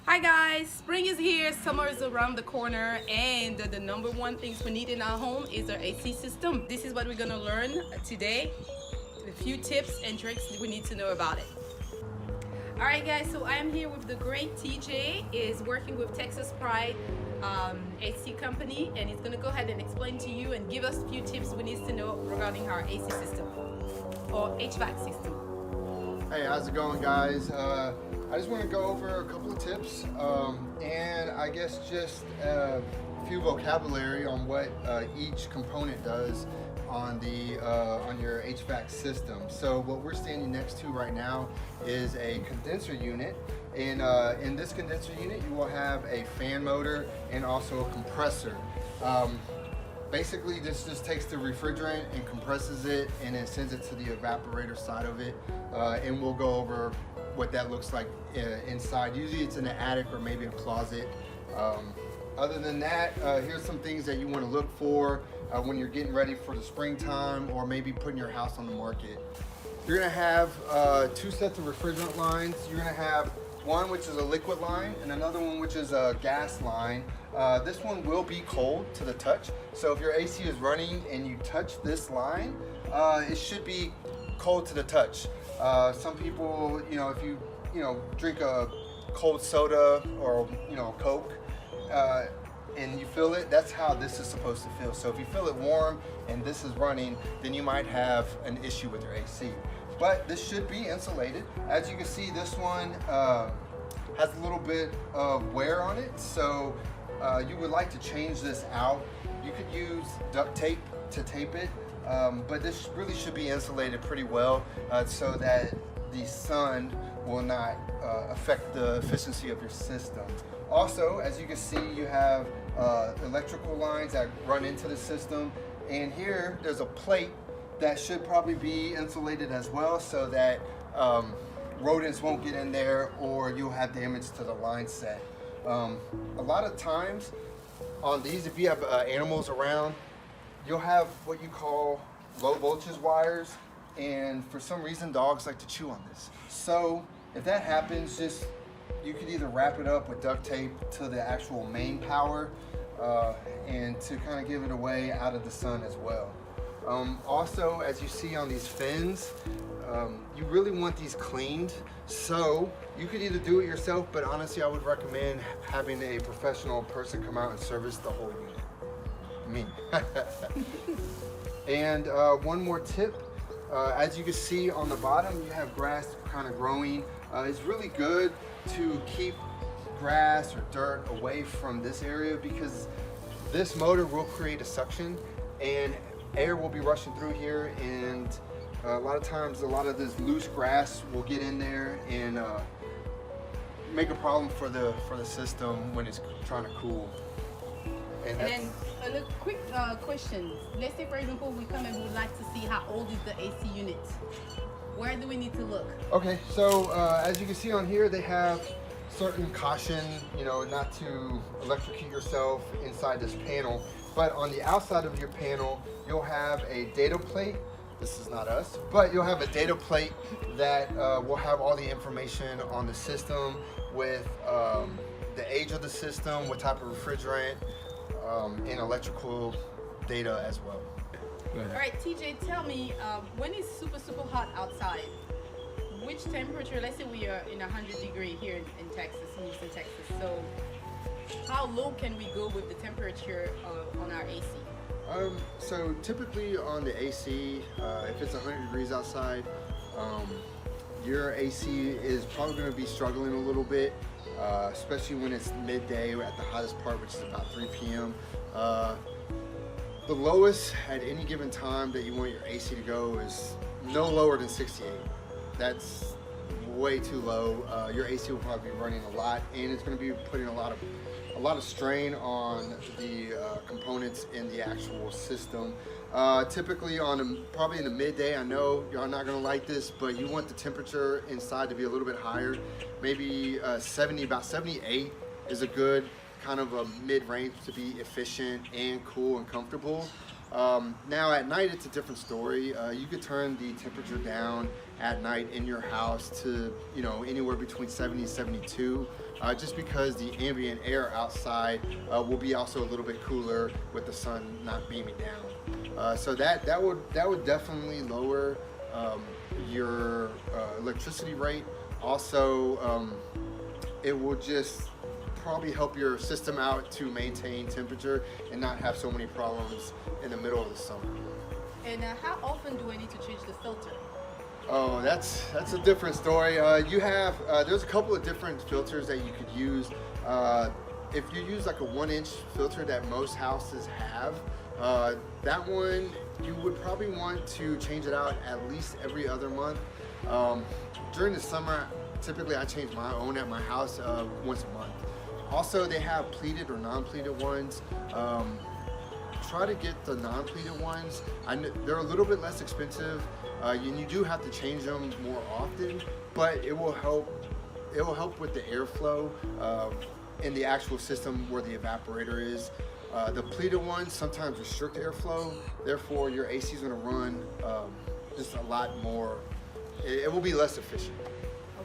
Hi guys, spring is here, summer is around the corner, and the number one things we need in our home is our AC system. This is what we're gonna learn today, a few tips and tricks we need to know about it. Alright guys, so I am here with the great TJ, is working with Texas Pride AC company, and he's gonna go ahead and explain to you and give us a few tips we need to know regarding our AC system or HVAC system. Hey, how's it going, guys? I just want to go over a couple of tips and I guess just a few vocabulary on what each component does on your HVAC system. So what we're standing next to right now is a condenser unit, and in this condenser unit you will have a fan motor and also a compressor. Basically, this just takes the refrigerant and compresses it and then sends it to the evaporator side of it, and we'll go over what that looks like inside. Usually it's in an attic or maybe a closet. Other than that, here's some things that you want to look for when you're getting ready for the springtime or maybe putting your house on the market. You're going to have two sets of refrigerant lines. You're going to have one which is a liquid line and another one which is a gas line. This one will be cold to the touch, so if your AC is running and you touch this line, it should be cold to the touch. Some people, if you drink a cold soda or Coke and you feel it, that's how this is supposed to feel. So if you feel it warm and this is running, then you might have an issue with your AC. But this should be insulated. As you can see, this one has a little bit of wear on it, so you would like to change this out. You could use duct tape to tape it, but this really should be insulated pretty well so that the sun will not affect the efficiency of your system. Also, as you can see, you have electrical lines that run into the system, and here there's a plate that should probably be insulated as well so that rodents won't get in there or you'll have damage to the line set. A lot of times on these, if you have animals around, you'll have what you call low voltage wires, and for some reason dogs like to chew on this. So if that happens, you could either wrap it up with duct tape to the actual main power and to kind of give it away out of the sun as well. Also, as you see on these fins, you really want these cleaned, so you could either do it yourself, but honestly I would recommend having a professional person come out and service the whole unit. Me. And one more tip, as you can see on the bottom you have grass kind of growing. It's really good to keep grass or dirt away from this area because this motor will create a suction and air will be rushing through here, and a lot of times a lot of this loose grass will get in there and make a problem for the system when it's trying to cool. And then a quick question. Let's say, for example, we come and we would like to see how old is the AC unit. Where do we need to look? Okay, so as you can see on here, they have certain caution, not to electrocute yourself inside this panel. But on the outside of your panel, you'll have a data plate. This is not us, but you'll have a data plate that will have all the information on the system with the age of the system, what type of refrigerant, and electrical data as well. All right, TJ, tell me, when it's super hot outside, which temperature, let's say we are in 100-degree here in Texas, in Houston, Texas, so how low can we go with the temperature on our AC? So typically on the AC, if it's 100 degrees outside, your AC is probably going to be struggling a little bit, especially when it's midday at the hottest part, which is about 3 p.m. The lowest at any given time that you want your AC to go is no lower than 68. That's way too low. Your AC will probably be running a lot, and it's going to be putting a lot of strain on the components in the actual system. Typically probably in the midday, I know y'all not going to like this, but you want the temperature inside to be a little bit higher. Maybe about 78 is a good kind of a mid-range to be efficient and cool and comfortable. Now at night it's a different story. You could turn the temperature down at night in your house to, you know, anywhere between 70 and 72, just because the ambient air outside will be also a little bit cooler with the sun not beaming down. So that would definitely lower your electricity rate. Also, it will just probably help your system out to maintain temperature and not have so many problems in the middle of the summer. And how often do I need to change the filter? Oh, that's a different story. You have there's a couple of different filters that you could use. If you use like a 1-inch filter that most houses have, that one you would probably want to change it out at least every other month. During the summer, typically I change my own at my house once a month. Also, they have pleated or non-pleated ones. Try to get the non-pleated ones. They're a little bit less expensive. You do have to change them more often, but it will help. It will help with the airflow in the actual system where the evaporator is. The pleated ones sometimes restrict airflow. Therefore, your AC is going to run just a lot more. It will be less efficient.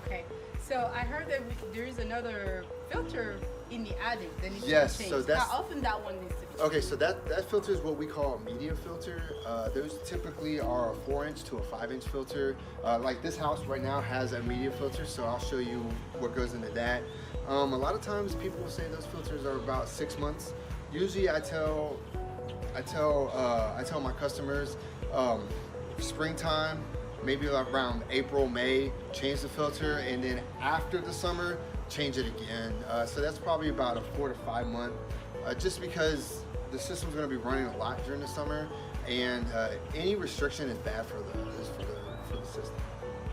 Okay. So I heard that there is another filter in the attic that needs to be changed. So that's, how often that one needs to be changed? Okay, so that filter is what we call a media filter. Those typically are a 4-inch to a 5-inch filter. Like this house right now has a media filter, so I'll show you what goes into that. A lot of times people will say those filters are about 6 months. Usually I tell my customers springtime, maybe around April, May, change the filter, and then after the summer, change it again. So that's probably about a 4 to 5 month, just because the system's going to be running a lot during the summer, and any restriction is bad for the system.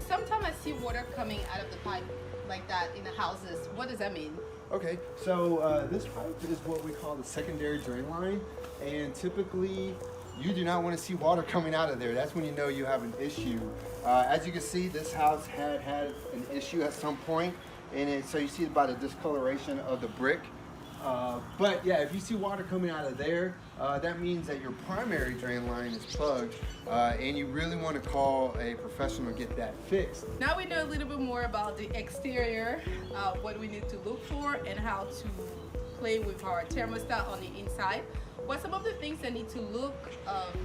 Sometimes I see water coming out of the pipe like that in the houses. What does that mean? Okay, so this pipe is what we call the secondary drain line, and typically you do not want to see water coming out of there. That's when you know you have an issue. As you can see, this house had an issue at some point, and so you see by the discoloration of the brick. But yeah, if you see water coming out of there, that means that your primary drain line is plugged, and you really want to call a professional to get that fixed. Now we know a little bit more about the exterior, what we need to look for, and how to play with our thermostat on the inside. What some of the things I need to look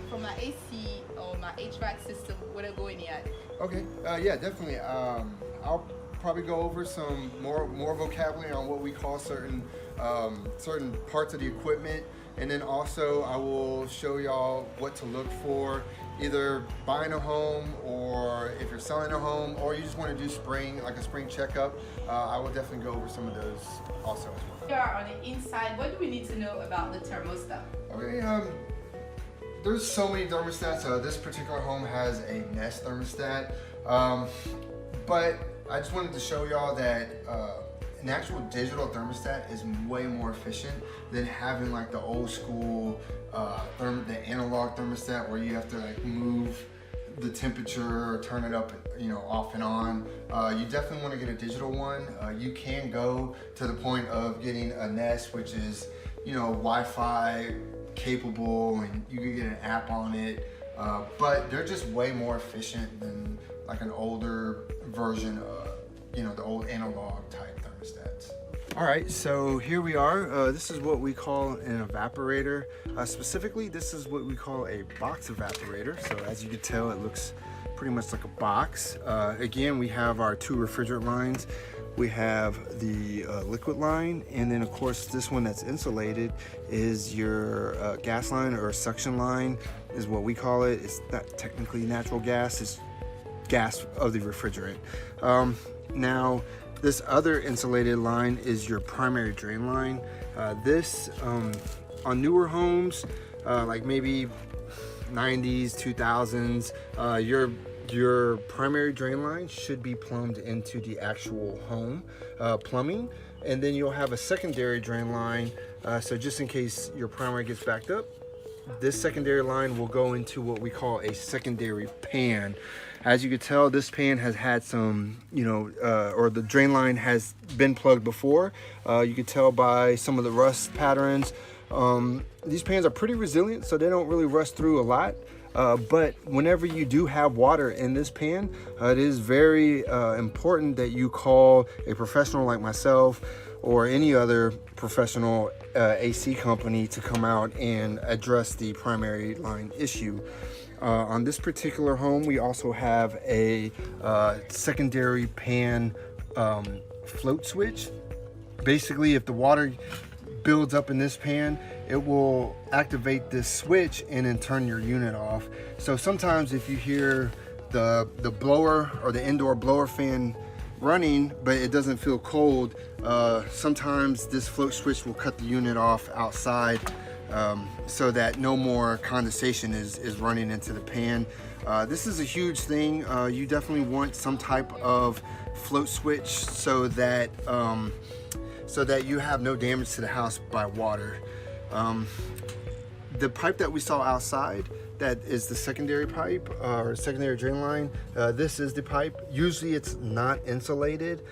from my AC or my HVAC system when I go in the attic? Okay, yeah, definitely. I'll probably go over some more vocabulary on what we call certain parts of the equipment, and then also I will show y'all what to look for, either buying a home or if you're selling a home, or you just want to do a spring checkup. I will definitely go over some of those also as well. We are on the inside. What do we need to know about the thermostat? Okay, there's so many thermostats. This particular home has a Nest thermostat, but I just wanted to show y'all that an actual digital thermostat is way more efficient than having like the old school the analog thermostat where you have to like move the temperature or turn it up, you know, off and on. You definitely want to get a digital one. You can go to the point of getting a Nest, which is, you know, Wi-Fi capable, and you can get an app on it. But they're just way more efficient than like an older version of, you know, the old analog type thermostats. All right, so here we are. This is what we call an evaporator. Specifically, this is what we call a box evaporator. So as you can tell, it looks pretty much like a box. Again, we have our 2 refrigerant lines. We have the liquid line, and then of course this one that's insulated is your gas line, or suction line is what we call it. It's not technically natural gas, it's gas of the refrigerant. Now this other insulated line is your primary drain line. This on newer homes, like maybe 90s, 2000s, your primary drain line should be plumbed into the actual home plumbing, and then you'll have a secondary drain line, so just in case your primary gets backed up, this secondary line will go into what we call a secondary pan. As you can tell, this pan has had some, you know, or the drain line has been plugged before. You can tell by some of the rust patterns. These pans are pretty resilient, so they don't really rust through a lot. But whenever you do have water in this pan, it is very important that you call a professional like myself or any other professional AC company to come out and address the primary line issue. On this particular home, we also have a secondary pan float switch. Basically, if the water builds up in this pan, it will activate this switch and then turn your unit off. So sometimes if you hear the blower or the indoor blower fan running but it doesn't feel cold, sometimes this float switch will cut the unit off outside, so that no more condensation is running into the pan. This is a huge thing. You definitely want some type of float switch so that you have no damage to the house by water. The pipe that we saw outside, that is the secondary pipe or secondary drain line. This is the pipe. Usually it's not insulated.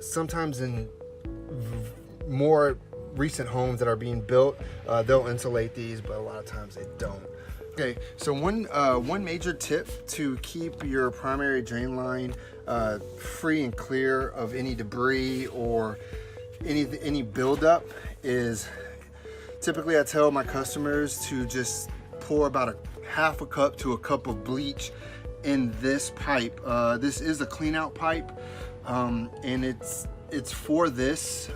Sometimes in more recent homes that are being built, they'll insulate these, but a lot of times they don't. Okay, so one major tip to keep your primary drain line free and clear of any debris or any buildup is, typically I tell my customers to just pour about a half a cup to a cup of bleach in this pipe. This is a clean out pipe, and it's for this.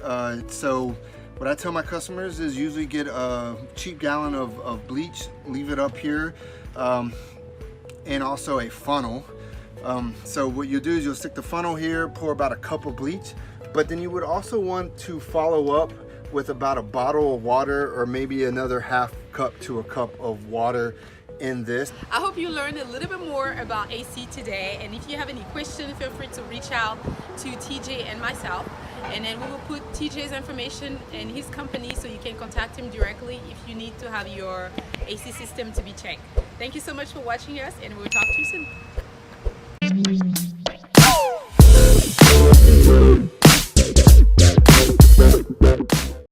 So what I tell my customers is usually get a cheap gallon of bleach, leave it up here, and also a funnel. So what you do is you'll stick the funnel here, pour about a cup of bleach, but then you would also want to follow up with about a bottle of water or maybe another half cup to a cup of water in this. I hope you learned a little bit more about AC today, and if you have any questions, feel free to reach out to TJ and myself, and then we will put TJ's information and his company so you can contact him directly if you need to have your AC system to be checked. Thank you so much for watching us, and we'll talk to you soon.